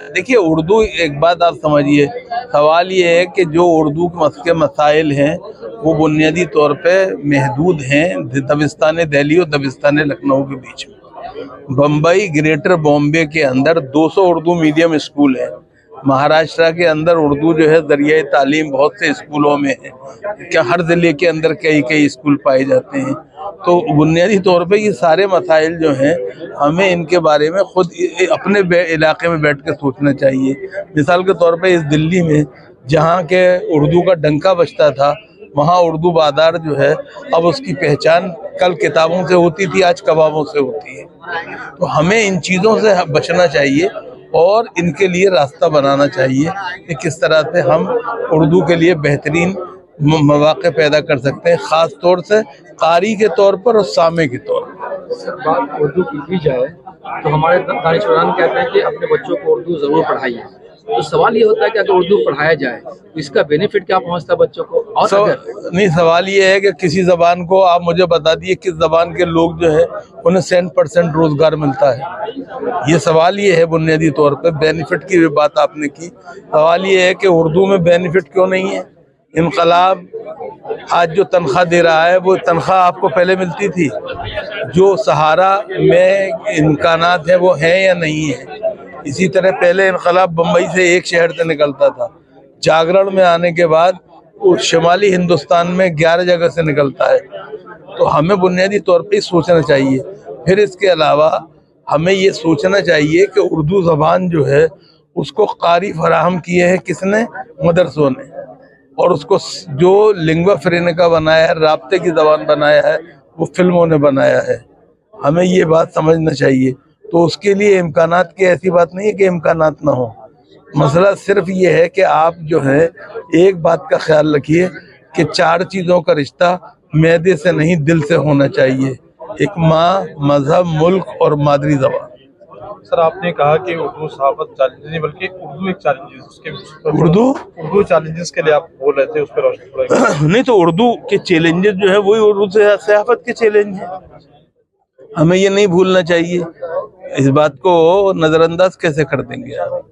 देखिए उर्दू, एक बात आप समझिए, सवाल ये है कि जो उर्दू के मसाइल हैं वो बुनियादी तौर पे महदूद हैं दबिस्तान दिल्ली और दबिस्तान लखनऊ के बीच में। बम्बई, ग्रेटर बॉम्बे के अंदर 200 उर्दू मीडियम स्कूल हैं। महाराष्ट्र के अंदर उर्दू जो है जरिए तालीम बहुत से स्कूलों में है। क्या हर जिले के अंदर कई कई स्कूल पाए जाते हैं। तो बुनियादी तौर पे ये सारे मसाइल जो हैं हमें इनके बारे में खुद अपने इलाके में बैठ के सोचना चाहिए। मिसाल के तौर पे इस दिल्ली में जहाँ के उर्दू का डंका बजता था, वहाँ उर्दू बाजार जो है अब उसकी पहचान कल किताबों से होती थी, आज कबाबों से होती है। तो हमें इन चीज़ों से बचना चाहिए और इनके लिए रास्ता बनाना चाहिए कि किस तरह से हम उर्दू के लिए बेहतरीन मौक़े पैदा कर सकते हैं, ख़ास तौर से कारी के तौर पर और सामे के तौर पर। बात उर्दू की भी जाए तो हमारे दानिशवरान कहते हैं कि अपने बच्चों को उर्दू ज़रूर पढ़ाइए। तो सवाल ये होता है कि अगर उर्दू पढ़ाया जाए तो इसका बेनिफिट क्या पहुंचता है बच्चों को? और नहीं, सवाल ये है कि किसी ज़बान को आप मुझे बता दिए किस ज़बान के लोग जो है उन्हें 100% रोज़गार मिलता है। ये सवाल ये है बुनियादी तौर पर, बेनिफिट की बात आपने की। सवाल ये है कि उर्दू में बेनिफिट क्यों नहीं है। इनकलाब आज जो तनख्वाह दे रहा है वो तनख्वाह आपको पहले मिलती थी। जो सहारा में इम्कानात है वो है या नहीं है। इसी तरह पहले इनकलाब बम्बई से एक शहर से निकलता था, जागरण में आने के बाद वो शुमाली हिंदुस्तान में 11 जगह से निकलता है। तो हमें बुनियादी तौर पे सोचना चाहिए। फिर इसके अलावा हमें ये सोचना चाहिए कि उर्दू ज़बान जो है उसको कारी फराहम किए हैं किसने? मदरसों ने। और उसको जो लिंग्वा फ्रेंका बनाया है, राब्ते की ज़बान बनाया है, वो फिल्मों ने बनाया है। हमें ये बात समझना चाहिए। तो उसके लिए इम्कानात की ऐसी बात नहीं है कि इम्कानात ना हो। मसला सिर्फ ये है कि आप जो है एक बात का ख्याल रखिए कि 4 चीज़ों का रिश्ता मैदे से नहीं दिल से होना चाहिए। एक माँ, मजहब, मुल्क और मादरी ज़बान। सर आपने कहा कि उर्दू सहाफत चैलेंज नहीं बल्कि उर्दू एक चैलेंज है, उसके उर्दू चैलेंजेस के लिए आप बोल रहे थे, उस पर रोशनी थोड़ा। नहीं, तो उर्दू के चैलेंजेस जो है वही उर्दू से सहाफत के चैलेंज है। हमें ये नहीं भूलना चाहिए। इस बात को नजरअंदाज कैसे कर देंगे आप।